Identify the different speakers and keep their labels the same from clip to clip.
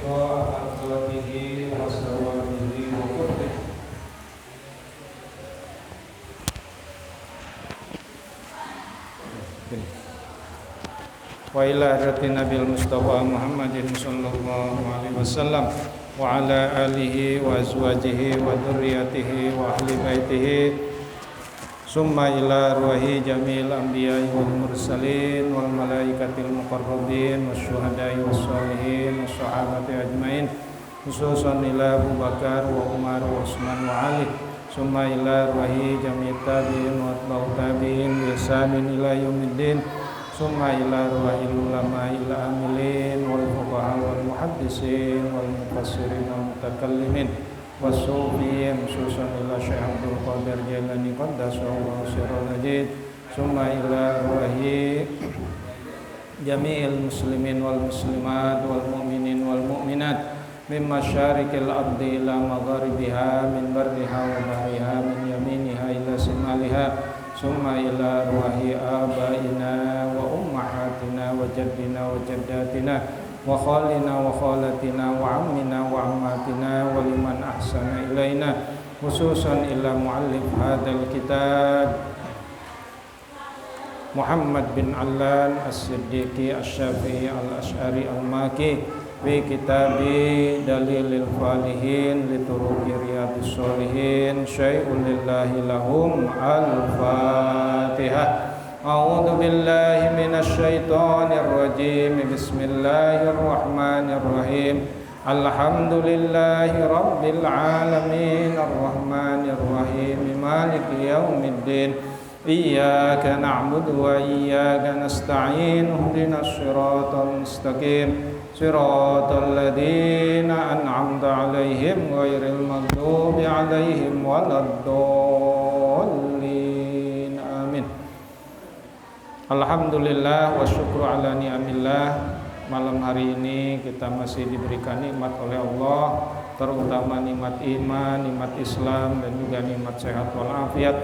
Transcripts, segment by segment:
Speaker 1: وأخلاقه وصوابه وقربه wa ila hadratin Nabil Mustafa Muhammadin sallallahu alaihi wasallam wa ala alihi wa azwajihi wa dzurriyyatihi wa ahli baitihi summa ila ruhi jamil anbiya'i wal mursalin wal malaikatil muqarrabin wasyuhada'i wassalihin wassahabati ajmain khususan ila Abu Bakar wa Umar wa Utsman wa Ali summa ila ruhi jamil tabi'in wa atba'ut tabi'in bi ihsanin ila yaumiddin summa ila ruhil ulama ila amilin wal fuqaha wal muhaddisin wal mufassirin wal mutakallimin wasufiyin khususan ila Syekh Abdul Qadir Jailani qaddasallahu sirral ajid summa ila ruhi jami'il muslimin wal muslimat wal mu'minin wal mu'minat min masyariqil ardi ila magharibiha min barriha wa bahriha min yaminiha ila shimaliha summa ila ruhi abaina wa ummahatina wa jaddina wa jaddatina wa khalina wa khalatina wa ammina wa ammatina wa liman ahsana ilaina khususan ila muallif hadzal kitab Muhammad bin Allan As-Siddiqi Asy-Syafi'i Al-Asy'ari Al-Maki fi kitabi Dalilil Falihin li turuqi Riyadhis Shalihin syai'un lillahi lahum al-Fatihah. A'udzu billahi minasy syaithanir rajim. Bismillahirrahmanirrahim. Alhamdulillahi rabbil alamin arrahmanir rahim maliki yaumiddin. Iyyaka na'budu wa iyyaka nasta'in. Ihdinas siratal mustaqim. Siratal ladzina an'amta 'alaihim ghairil maghdubi 'alaihim waladdallin. Amin. Alhamdulillah wa syukru ala ni'amillah. Malam hari ini kita masih diberikan nikmat oleh Allah, terutama nikmat iman, nikmat Islam dan juga nikmat sehat walafiat.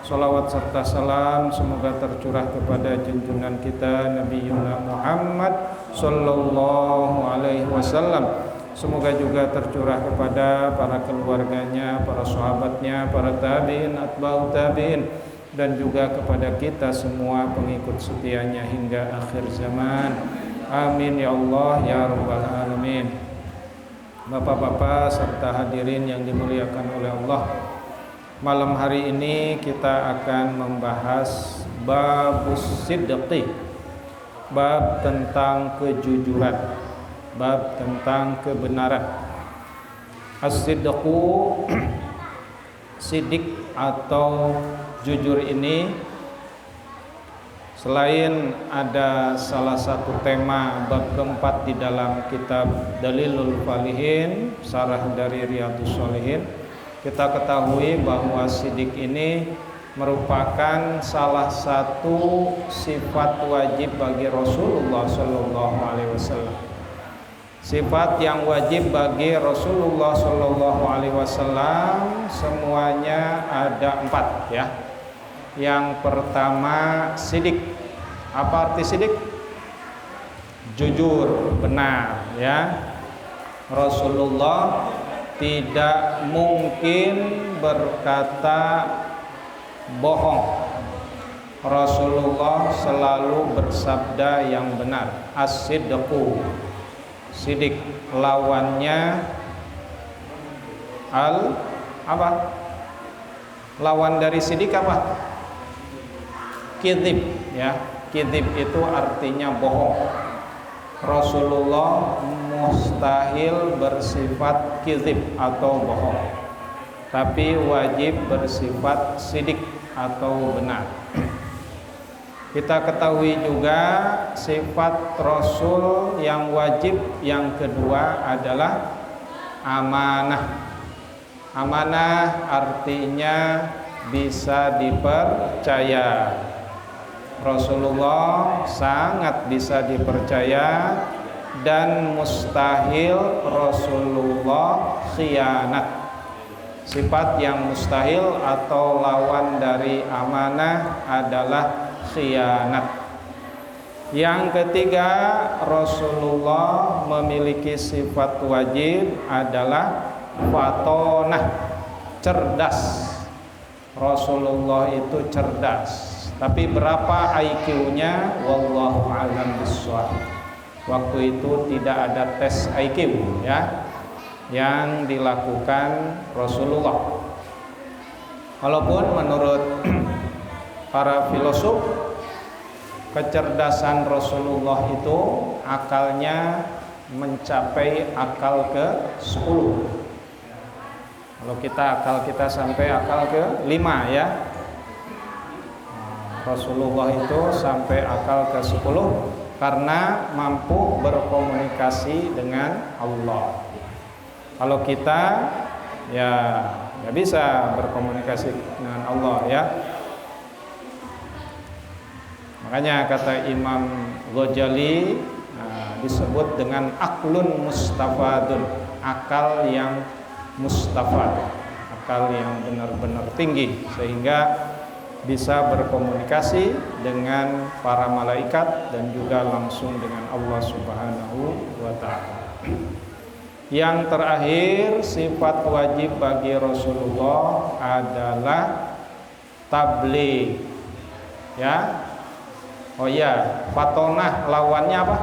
Speaker 1: Salawat serta salam semoga tercurah kepada junjungan kita Nabi Muhammad sallallahu alaihi wasallam. Semoga juga tercurah kepada para keluarganya, para sahabatnya, para tabi'in, atba'ut tabi'in dan juga kepada kita semua pengikut setianya hingga akhir zaman. Amin ya Allah ya rabbal alamin. Bapak-bapak serta hadirin yang dimuliakan oleh Allah, malam hari ini kita akan membahas babus sidqi, bab tentang kejujuran, bab tentang kebenaran. As-sidqu, sidik atau jujur ini selain ada salah satu tema bab keempat di dalam kitab Dalilul Falihin, syarah dari Riyadhus Shalihin, kita ketahui bahwa sidik ini merupakan salah satu sifat wajib bagi Rasulullah Sallallahu Alaihi Wasallam. Sifat yang wajib bagi Rasulullah Sallallahu Alaihi Wasallam semuanya ada 4 ya. Yang pertama sidik. Apa arti sidik? Jujur, benar ya. Rasulullah tidak mungkin berkata bohong. Rasulullah selalu bersabda yang benar. As-sidqu, sidik, lawannya apa? Lawan dari sidik apa? Kidhib ya. Kidhib itu artinya bohong. Rasulullah mustahil bersifat kizib atau bohong, tapi wajib bersifat sidik atau benar. Kita ketahui juga sifat Rasul yang wajib yang kedua adalah amanah. Amanah artinya bisa dipercaya. Rasulullah sangat bisa dipercaya dan mustahil Rasulullah khianat. Sifat yang mustahil atau lawan dari amanah adalah khianat. Yang ketiga, Rasulullah memiliki sifat wajib adalah fatonah, cerdas. Rasulullah itu cerdas. Tapi berapa IQ-nya? Wallahu a'lam bishawab. Waktu itu tidak ada tes IQ ya yang dilakukan Rasulullah. Walaupun menurut para filosof, kecerdasan Rasulullah itu akalnya mencapai akal ke-10. Kalau akal kita sampai akal ke-5 ya. Rasulullah itu sampai akal ke-10 karena mampu berkomunikasi dengan Allah. Kalau kita ya nggak bisa berkomunikasi dengan Allah ya. Makanya kata Imam Ghazali disebut dengan aklun mustafadun, akal yang mustafad, akal yang benar-benar tinggi sehingga bisa berkomunikasi dengan para malaikat dan juga langsung dengan Allah Subhanahu wa taala. Yang terakhir, sifat wajib bagi Rasulullah adalah tabligh. Ya. Oh ya, fatonah lawannya apa?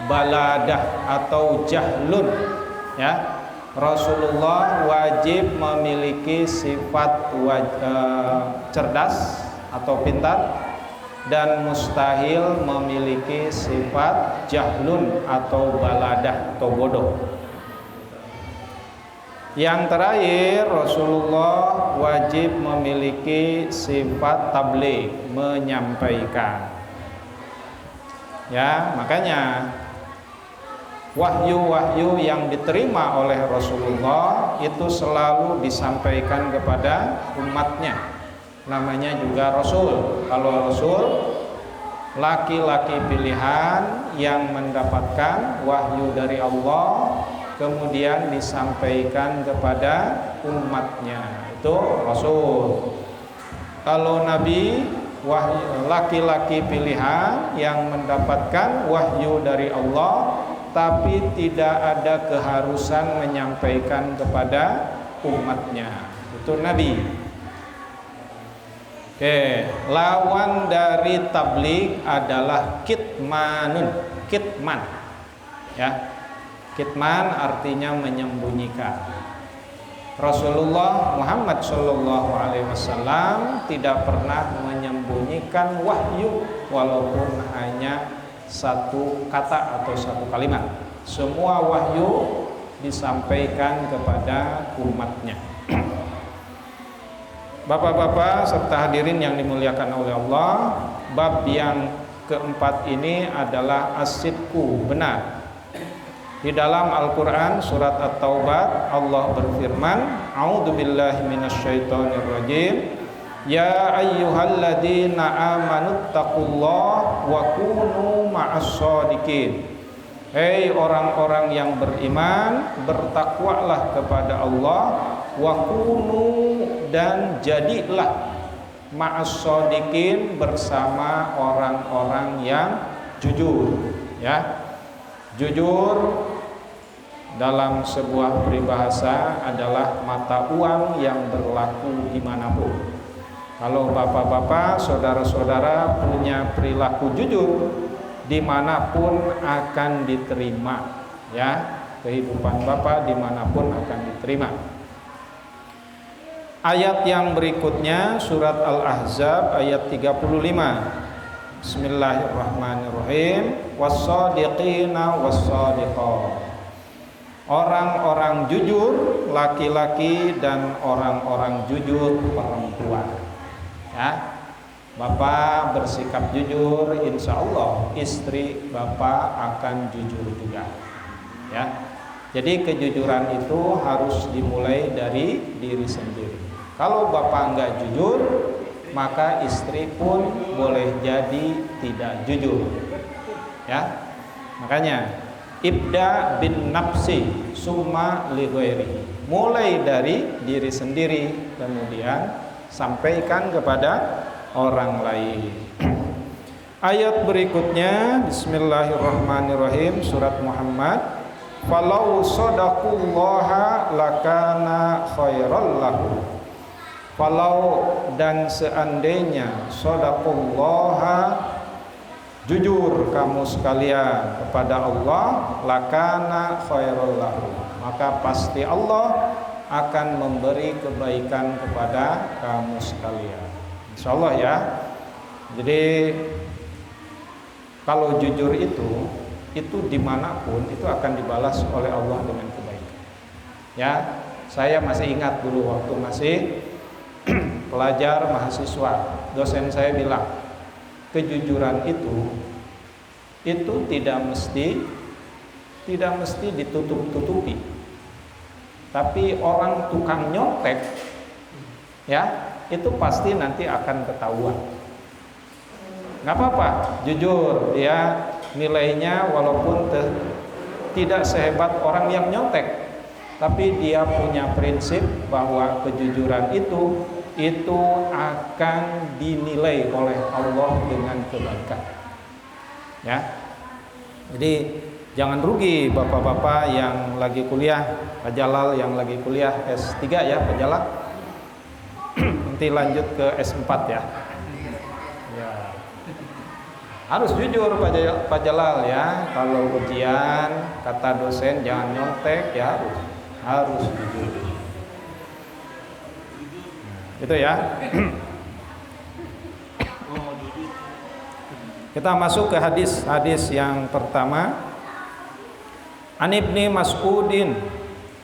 Speaker 1: Baladah atau jahlun. Ya. Rasulullah wajib memiliki sifat cerdas atau pintar dan mustahil memiliki sifat jahlun atau baladah atau bodoh. Yang terakhir, Rasulullah wajib memiliki sifat tabligh, menyampaikan. Ya, makanya wahyu-wahyu yang diterima oleh Rasulullah itu selalu disampaikan kepada umatnya. Namanya juga Rasul. Kalau Rasul, laki-laki pilihan yang mendapatkan wahyu dari Allah kemudian disampaikan kepada umatnya, itu Rasul. Kalau Nabi, laki-laki pilihan yang mendapatkan wahyu dari Allah tapi tidak ada keharusan menyampaikan kepada umatnya, itu Nabi. Oke, lawan dari tabligh adalah kitmanun, kitman. Ya. Kitman artinya menyembunyikan. Rasulullah Muhammad SAW tidak pernah menyembunyikan wahyu walaupun hanya satu kata atau satu kalimat. Semua wahyu disampaikan kepada umatnya. Bapak-bapak serta hadirin yang dimuliakan oleh Allah, bab yang keempat ini adalah as-sidqu, benar. Di dalam Al-Quran surat At-Taubah Allah berfirman, A'udzubillahi minasyaitonirrajim, Ya ayyuhalladzina amanuttaqullaha wa kunu ma'as-shadiqin. Hei orang-orang yang beriman, bertakwalah kepada Allah, wa kunu, dan jadilah ma'as-shadiqin, bersama orang-orang yang jujur. Ya. Jujur dalam sebuah peribahasa adalah mata uang yang berlaku dimanapun. Kalau bapak-bapak, saudara-saudara punya perilaku jujur, dimanapun akan diterima. Ya, kehidupan bapak dimanapun akan diterima. Ayat yang berikutnya surat Al-Ahzab ayat 35. Bismillahirrahmanirrahim. Was-shadiqina was-shadiqat. Orang-orang jujur laki-laki dan orang-orang jujur perempuan. Ya. Bapak bersikap jujur, insya Allah istri bapak akan jujur juga. Ya. Jadi kejujuran itu harus dimulai dari diri sendiri. Kalau bapak enggak jujur, maka istri pun boleh jadi tidak jujur. Ya. Makanya ibda bin nafsi summa li ghairi. Mulai dari diri sendiri kemudian sampaikan kepada orang lain. Ayat berikutnya, bismillahirrahmanirrahim, surat Muhammad. Falau shadaqullaha lakana khairal lahu. Falau, dan seandainya, shadaqullaha, jujur kamu sekalian kepada Allah, lakana khairal lahu, maka pasti Allah akan memberi kebaikan kepada kamu sekalian, insyaallah ya. Jadi kalau jujur itu dimanapun itu akan dibalas oleh Allah dengan kebaikan. Ya, saya masih ingat dulu waktu masih pelajar mahasiswa, dosen saya bilang kejujuran itu tidak mesti ditutup-tutupi. Tapi orang tukang nyontek, ya, itu pasti nanti akan ketahuan. Nggak apa-apa, jujur, dia nilainya walaupun tidak sehebat orang yang nyontek, tapi dia punya prinsip bahwa kejujuran itu akan dinilai oleh Allah dengan kebaikan. Ya, jadi jangan rugi bapak-bapak yang lagi kuliah, Pak Jalal yang lagi kuliah S3 ya, Pak Jalal. Nanti lanjut ke S4 ya. Harus jujur Pak Jalal ya. Kalau ujian kata dosen jangan nyontek ya, harus jujur. Itu ya. Kita masuk ke hadis yang pertama. An Ibni Mas'udin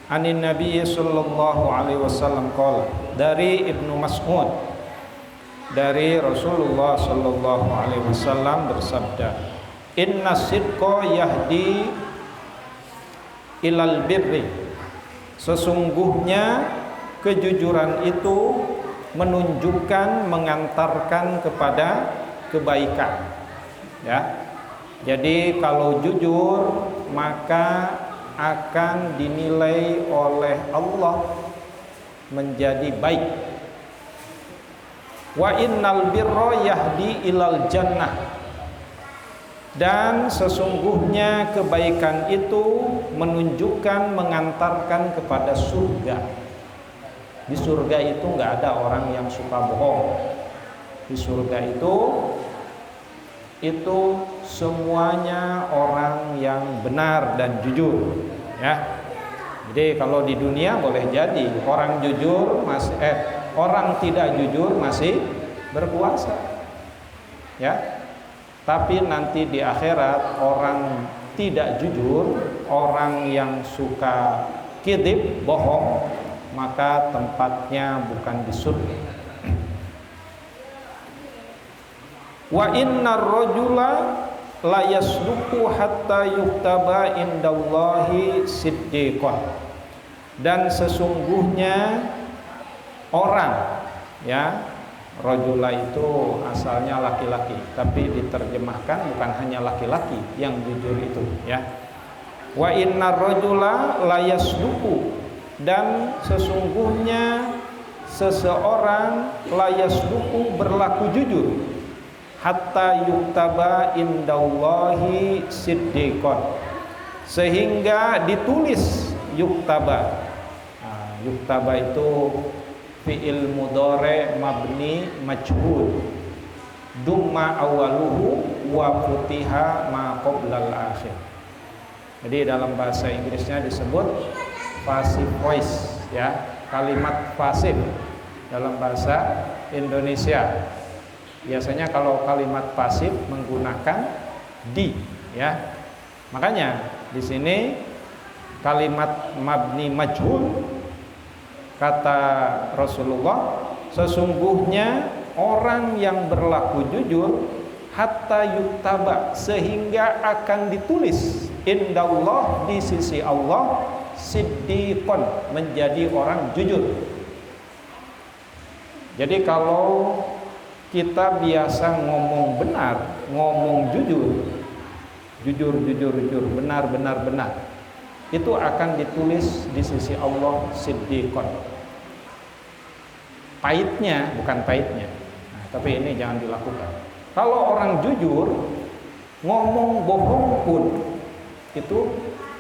Speaker 1: anin Nabi sallallahu alaihi wasallam qala, dari Ibnu Mas'ud, dari Rasulullah sallallahu alaihi wasallam bersabda, inna sidqa yahdi ilal birri, sesungguhnya kejujuran itu menunjukkan, mengantarkan kepada kebaikan. Ya, jadi kalau jujur maka akan dinilai oleh Allah menjadi baik. Wa innal birra yahdi ilal jannah, dan sesungguhnya kebaikan itu menunjukkan, mengantarkan kepada surga. Di surga itu nggak ada orang yang suka bohong. Di surga itu semuanya orang yang benar dan jujur, ya. Jadi kalau di dunia boleh jadi orang jujur orang tidak jujur masih berkuasa, ya. Tapi nanti di akhirat orang tidak jujur, orang yang suka kidib, bohong, maka tempatnya bukan di surga. Wa innar rajula la yasluku hatta yuktaba indallahi siddiqan, dan sesungguhnya orang, ya, rajula itu asalnya laki-laki, tapi diterjemahkan bukan hanya laki-laki yang jujur itu, ya. Wa innar rajula la yasluku, dan sesungguhnya seseorang la yasluku, berlaku jujur, hatta yuktaba indallahi siddiqan, sehingga ditulis yuktaba. Nah, yuktaba itu fi'il mudhari mabni majhul, dumma awaluhu wa futiha ma qoblal akhir. Jadi dalam bahasa Inggrisnya disebut passive voice, ya, kalimat pasif. Dalam bahasa Indonesia biasanya kalau kalimat pasif menggunakan di, ya. Makanya di sini kalimat mabni majhul, kata Rasulullah, sesungguhnya orang yang berlaku jujur hatta yuktaba, sehingga akan ditulis indallah, di sisi Allah, siddiqon, menjadi orang jujur. Jadi kalau kita biasa ngomong benar, ngomong jujur, benar, itu akan ditulis di sisi Allah siddiqon. Pahitnya, bukan pahitnya, nah, tapi ini jangan dilakukan. Kalau orang jujur, ngomong bohong pun itu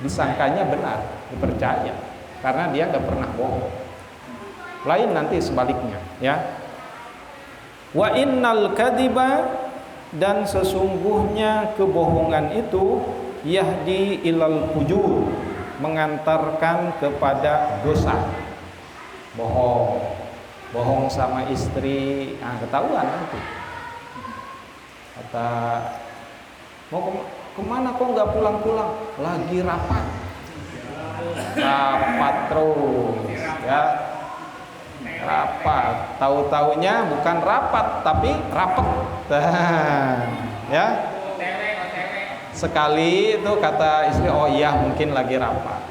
Speaker 1: disangkanya benar, dipercaya, karena dia nggak pernah bohong. Lain nanti sebaliknya, ya. Wa innal kadiba, dan sesungguhnya kebohongan itu yahdi ilal fujur, mengantarkan kepada dosa. Bohong sama istri, ketahuan nanti. Kata, mau kemana kok nggak pulang-pulang? Lagi rapat terus, ya. Rapat, tahu-taunya bukan rapat tapi rapet. Ya. Sekali itu kata istri, oh iya mungkin lagi rapat.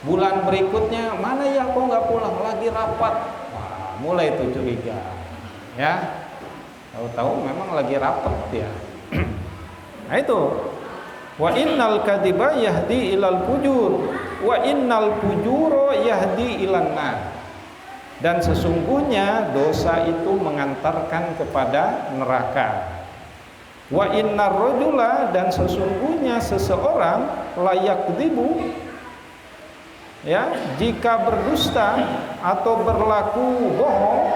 Speaker 1: Bulan berikutnya, mana ya kok nggak pulang? Lagi rapat. Wah, mulai itu curiga, ya. Tahu-tahu memang lagi rapat ya. Nah itu, wa innal kadiba yahdi ilal fujur, wa innal fujuro yahdi ilan nar. Dan sesungguhnya dosa itu mengantarkan kepada neraka. Wa innar rajula, dan sesungguhnya seseorang layak dibu, ya, jika berdusta atau berlaku bohong,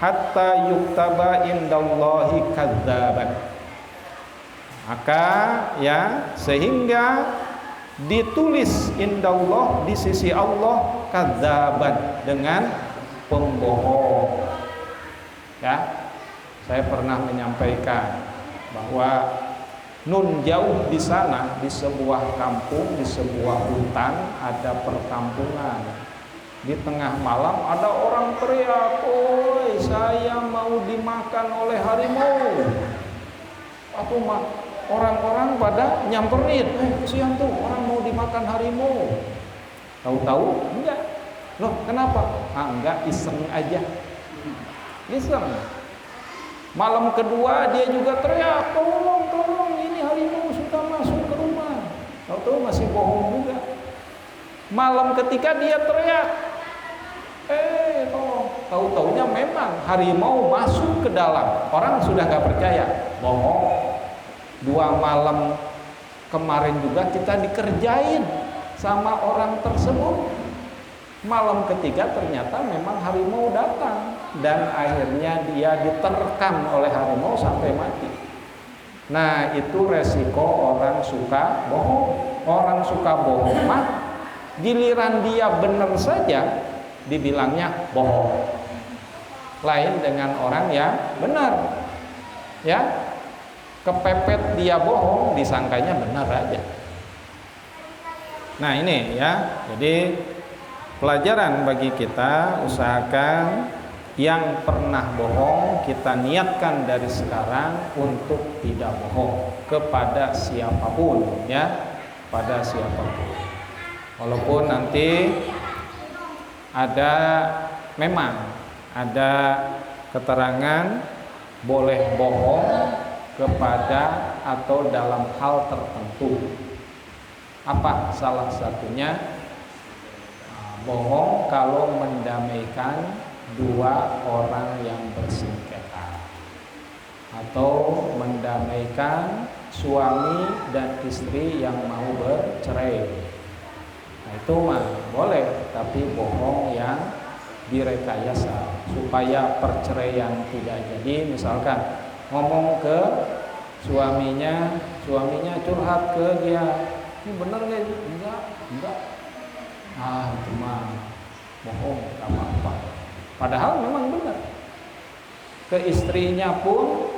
Speaker 1: hatta yuktaba indallahi kadzaban, maka ya sehingga ditulis indallah, di sisi Allah, kadzaban, dengan pembohong. Ya, saya pernah menyampaikan bahwa nun jauh di sana, di sebuah kampung, di sebuah hutan ada perkampungan. Di tengah malam ada orang teriak, "Oi, saya mau dimakan oleh harimau." Orang-orang pada nyamperin, kesian tuh, orang mau dimakan harimau. Tahu-tahu enggak. Loh, kenapa? Enggak, iseng aja. Iseng. Malam kedua dia juga teriak, "Tolong, ini harimau sudah masuk ke rumah." Tahu-tahu masih bohong juga. Malam ketiga dia teriak, tolong. Tahu-taunya memang harimau masuk ke dalam. Orang sudah nggak percaya, bohong. 2 malam kemarin juga kita dikerjain sama orang tersebut. Malam ketiga ternyata memang harimau datang, dan akhirnya dia diterkam oleh harimau sampai mati. Nah, itu resiko orang suka bohong. Orang suka bohong mah giliran dia benar saja dibilangnya bohong. Lain dengan orang yang benar, ya, kepepet dia bohong disangkanya benar aja. Nah ini ya, jadi pelajaran bagi kita, usahakan yang pernah bohong kita niatkan dari sekarang untuk tidak bohong kepada siapapun, ya, pada siapapun. Walaupun nanti memang ada keterangan boleh bohong kepada atau dalam hal tertentu. Apa salah satunya? Bohong kalau mendamaikan 2 orang yang bersengketa, atau mendamaikan suami dan istri yang mau bercerai. Nah, itu mah boleh, tapi bohong yang direkayasa supaya perceraian tidak jadi. Misalkan ngomong ke suaminya curhat ke dia, "Ini benar nggak? Enggak. Itu mah bohong, gak apa-apa." Padahal memang benar. Ke istrinya pun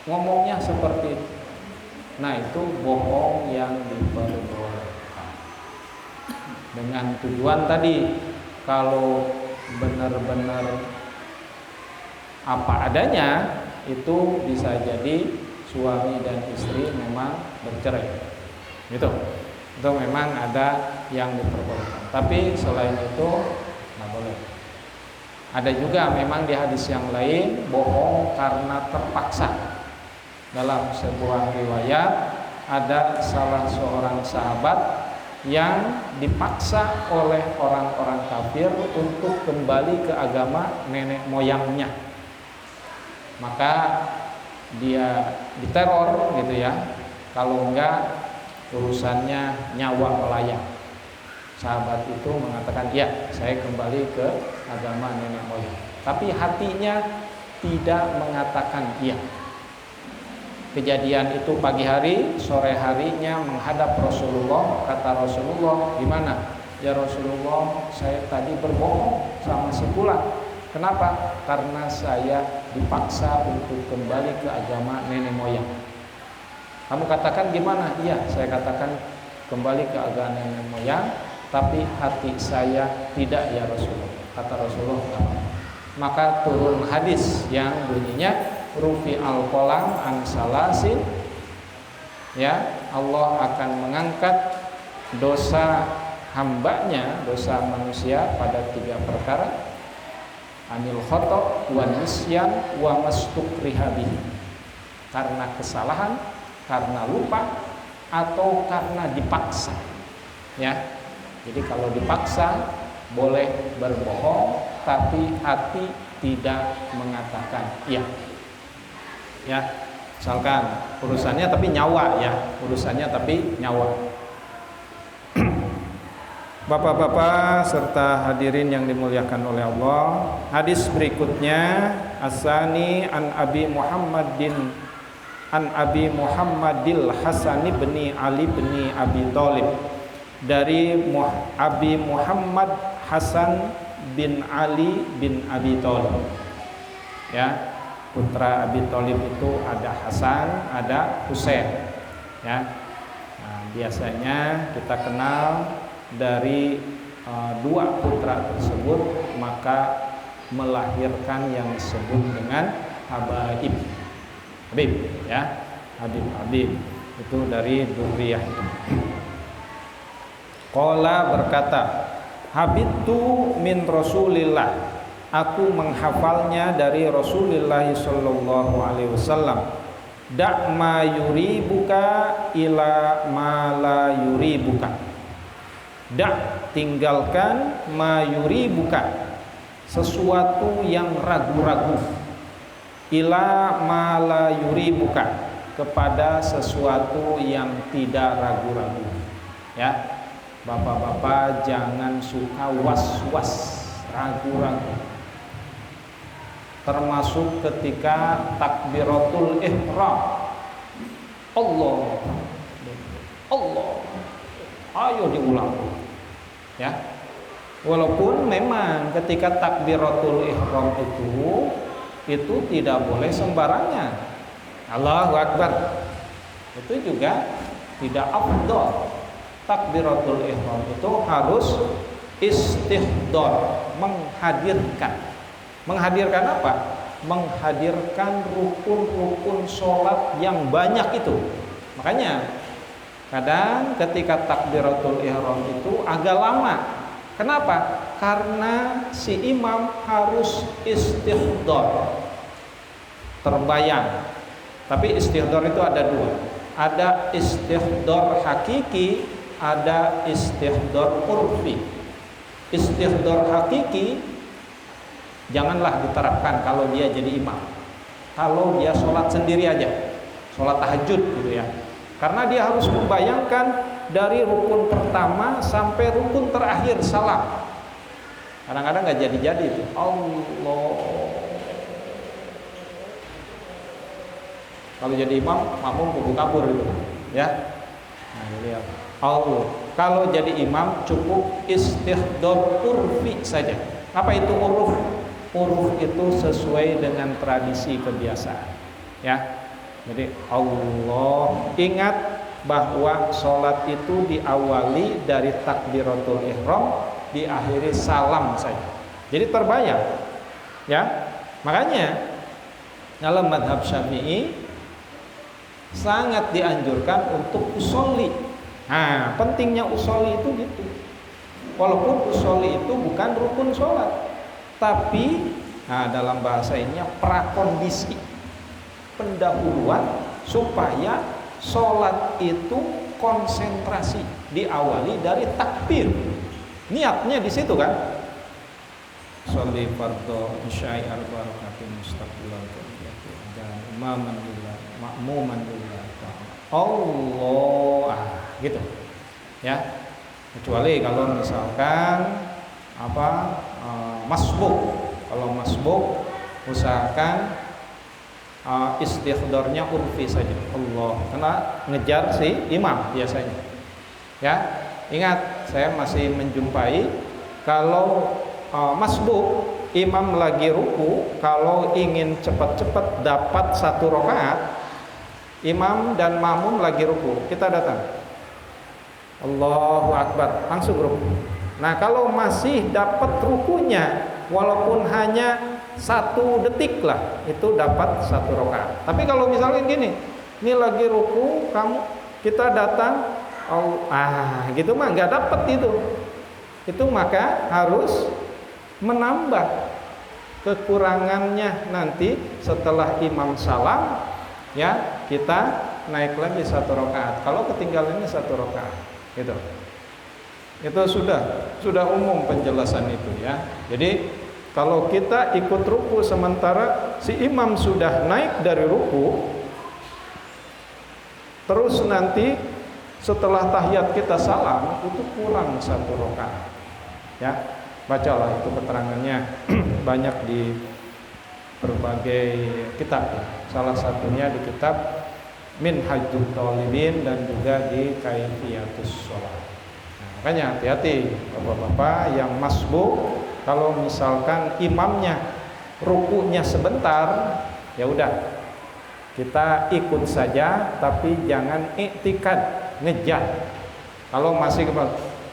Speaker 1: ngomongnya seperti itu. Nah, itu bohong yang diperbolehkan. Dengan tujuan tadi, kalau benar-benar apa adanya, itu bisa jadi suami dan istri memang bercerai. Gitu. Itu memang ada yang diperbolehkan. Tapi selain itu nggak boleh. Ada juga memang di hadis yang lain bohong karena terpaksa. Dalam sebuah riwayat ada salah seorang sahabat yang dipaksa oleh orang-orang kafir untuk kembali ke agama nenek moyangnya. Maka dia diteror gitu ya. Kalau enggak urusannya nyawa melayang. Sahabat itu mengatakan, ya saya kembali ke agama nenek moyang. Tapi hatinya tidak mengatakan iya. Kejadian itu pagi hari, sore harinya menghadap Rasulullah. Kata Rasulullah, gimana? Ya Rasulullah, saya tadi berbohong sama si fulan. Kenapa? Karena saya dipaksa untuk kembali ke agama nenek moyang. Kamu katakan gimana? Iya, saya katakan kembali ke agama nenek moyang, tapi hati saya tidak ya Rasulullah. Kata Rasulullah, maka turun hadis yang bunyinya rufi al-qalam an salasin, ya, Allah akan mengangkat dosa hambanya, dosa manusia pada 3 perkara, anil khata' wa nisyan wa mastukriha bihi, karena kesalahan, karena lupa, atau karena dipaksa, ya. Jadi kalau dipaksa boleh berbohong, tapi hati tidak mengatakan iya. Ya, misalkan urusannya tapi nyawa, ya, urusannya tapi nyawa. Bapak-bapak serta hadirin yang dimuliakan oleh Allah, hadis berikutnya Asani an Abi Muhammadil Hasan bin Ali bin Abi Thalib, dari Abi Muhammad Hasan bin Ali bin Abi Thalib, ya. Putra Abi Thalib itu ada Hasan, ada Husain, ya. Nah, biasanya kita kenal dari 2 putra tersebut maka melahirkan yang disebut dengan Habib, ya, Habib itu dari dzurriyyah itu. Qala berkata, Habibtu min Rasulillah, aku menghafalnya dari Rasulullah sallallahu alaihi wasallam. Da' ma yuribuka ila ma la yuribuka. Da', tinggalkan, ma yuribuka, sesuatu yang ragu-ragu, ila ma la yuribuka, kepada sesuatu yang tidak ragu-ragu. Ya, bapak-bapak jangan suka was-was, ragu-ragu. Termasuk ketika takbiratul ihram, Allah, ayo diulang, ya. Walaupun memang ketika takbiratul ihram itu tidak boleh sembarangan, Allahu Akbar, itu juga tidak afdal. Takbiratul ihram itu harus istihdar, menghadirkan apa? Menghadirkan rukun-rukun sholat yang banyak itu. Makanya kadang ketika takbiratul ihram itu agak lama. Kenapa? Karena si imam harus istihdar, terbayang. Tapi istihdar itu ada 2. Ada istihdar hakiki, ada istihdar urfi. Istihdar hakiki janganlah diterapkan kalau dia jadi imam. Kalau dia sholat sendiri aja, sholat tahajud gitu ya. Karena dia harus membayangkan dari rukun pertama sampai rukun terakhir salam. Kadang-kadang nggak jadi-jadi itu. Allah. Kalau jadi imam, makmum kubu kabur gitu, ya. Nah, jadi apa? Allah. Kalau jadi imam cukup istihdar urfi saja. Apa itu uruf? Uruf itu sesuai dengan tradisi kebiasaan, ya. Jadi Allah, ingat bahwa sholat itu diawali dari takbiratul ihram, diakhiri salam saja. Jadi terbayang, ya. Makanya dalam madhab Syafi'i sangat dianjurkan untuk usolli. Nah, pentingnya usolli itu gitu. Walaupun usolli itu bukan rukun sholat, tapi dalam bahasa ininya prakondisi, pendahuluan supaya sholat itu konsentrasi, diawali dari takbir. Niatnya di situ kan. sholli fardhu isya'i arba rakaatin mustaqbilal qiblah dan imaman lillah ma'muman lillah Allah gitu ya, kecuali kalau misalkan masbuk. Kalau masbuk usahakan istighdornya urfi saja Allah, karena ngejar si imam biasanya ya. Ingat, saya masih menjumpai kalau masbuk imam lagi ruku, kalau ingin cepat-cepat dapat 1 rakaat, imam dan makmum lagi ruku, kita datang Allahu Akbar langsung ruku. Nah kalau masih dapat rukunya walaupun hanya 1 detik lah, itu dapat 1 rakaat. Tapi kalau misalnya gini, ini lagi ruku, kita datang, gitu mah nggak dapat itu maka harus menambah kekurangannya nanti setelah imam salam ya, kita naik lagi 1 rakaat. Kalau ketinggalannya 1 rakaat, gitu. Itu sudah umum penjelasan itu ya. Jadi kalau kita ikut ruku sementara si imam sudah naik dari ruku, terus nanti setelah tahiyat kita salam, itu kurang 1 rakaat ya. Bacalah itu keterangannya banyak di berbagai kitab, salah satunya di kitab Minhajul Talibin dan juga di Kaifiyatus Shalah. Makanya hati-hati bapak-bapak yang masbuk, kalau misalkan imamnya rukunya sebentar, ya udah kita ikut saja, tapi jangan iktikad, ngejar. Kalau masih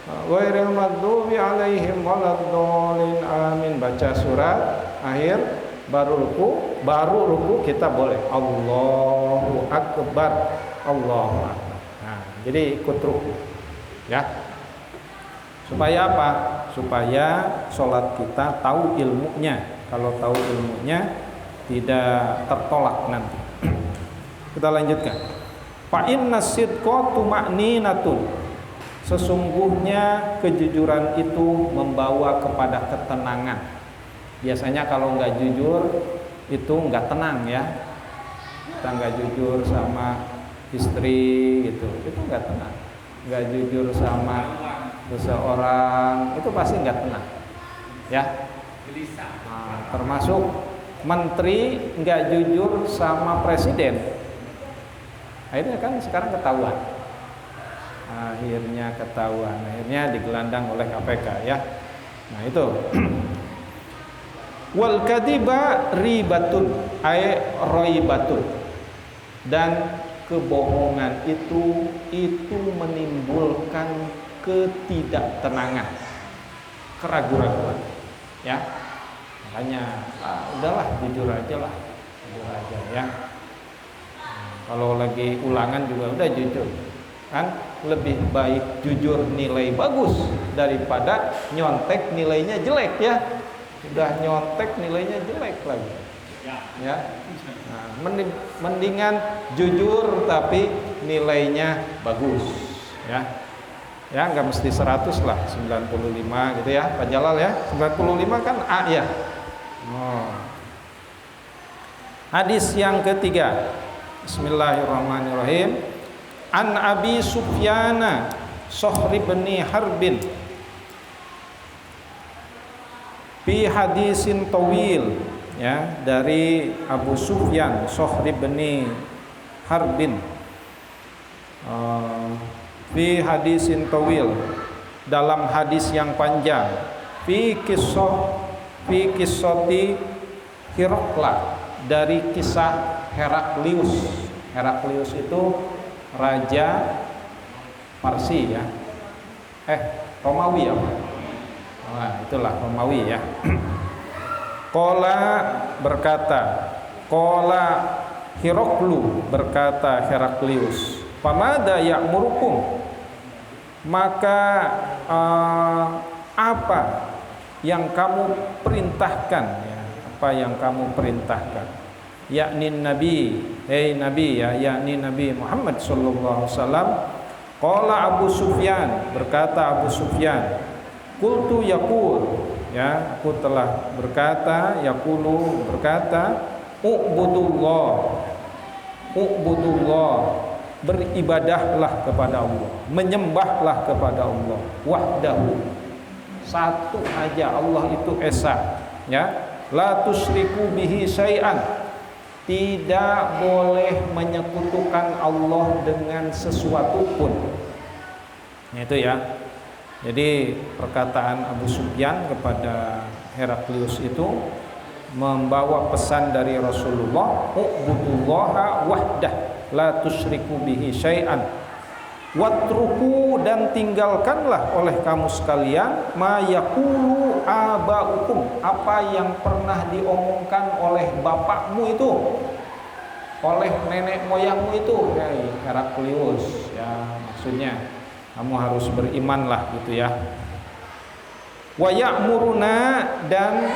Speaker 1: ghairil maghdubi alaihim waladdallin amin, baca surat akhir baru ruku kita boleh Allahu Akbar, Allahu Akbar. Nah, jadi ikut ruku ya. Supaya apa? Supaya sholat kita tahu ilmunya. Kalau tahu ilmunya tidak tertolak nanti. Kita lanjutkan. Fa inna sidqa tuma'ninatun. Sesungguhnya kejujuran itu membawa kepada ketenangan. Biasanya kalau nggak jujur itu nggak tenang ya. Kita nggak jujur sama istri gitu, itu nggak tenang. Nggak jujur sama seseorang itu pasti nggak tenang ya. Nah, termasuk menteri nggak jujur sama presiden, akhirnya kan sekarang ketahuan, akhirnya digelandang oleh KPK ya. Nah itu wal kadiba ribatun ay roibatun, dan kebohongan itu menimbulkan ketidaktenangan, keraguan-raguan ya. Makanya udahlah jujur aja ya. Kalau lagi ulangan juga udah jujur kan, lebih baik jujur nilai bagus daripada nyontek nilainya jelek ya. Udah nyontek nilainya jelek lagi ya. Nah, mendingan jujur tapi nilainya bagus ya. Ya nggak mesti 100 lah, 95 gitu ya Pak Jalal ya. 95 kan A ya. Hadis yang ketiga, Bismillahirrahmanirrahim. An Abi Sufyana Shahr bin Harbin fi hadisin tawil ya, dari Abu Sufyan Shahr bin Harbin fi hadisin tawil, dalam hadis yang panjang, fi kisoti Hirokla, dari kisah Heraklius. Heraklius itu raja Parsi ya, Romawi ya. Nah, itulah Romawi ya. Qala berkata, qala Hiroklu, berkata Heraklius, pamada ya'murukum, maka apa yang kamu perintahkan ya, apa yang kamu perintahkan, yakni Nabi, Nabi ya, yakni Nabi Muhammad sallallahu alaihi wasallam. Qala Abu Sufyan, berkata Abu Sufyan, qultu yaqul ya, aku telah berkata, yaqulu berkata, ubudullah, beribadahlah kepada Allah, menyembahlah kepada Allah, wahdahu, satu aja, Allah itu esa, ya, la tusyriku bihi syai'an, tidak boleh menyekutukan Allah dengan sesuatu pun. Itu ya. Jadi perkataan Abu Sufyan kepada Heraklius itu membawa pesan dari Rasulullah, ubudullaha wahdah la tusyriku bihi syai'an, watruku, dan tinggalkanlah oleh kamu sekalian, ma yaqulu abaukum, apa yang pernah diomongkan oleh bapakmu itu, oleh nenek moyangmu itu, ya Heraklius, ya maksudnya kamu harus berimanlah gitu ya. Wa ya'muruna, dan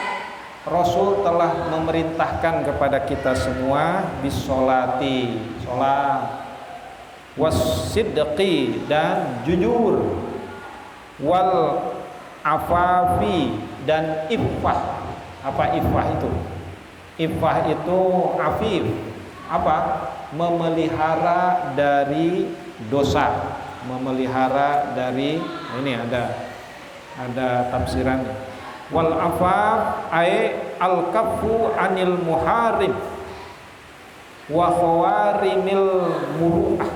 Speaker 1: Rasul telah memerintahkan kepada kita semua bisolati, sholat, wasidqi, dan jujur, wal afafi, dan iffah. Apa iffah itu? Iffah itu afif, apa? Memelihara dari dosa, memelihara dari, ini ada tafsirannya. Wal afaf ay al kafu anil muharib wa khawarimil muru'ah.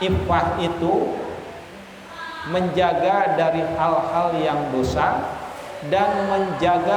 Speaker 1: Iffah itu menjaga dari hal-hal yang dosa dan menjaga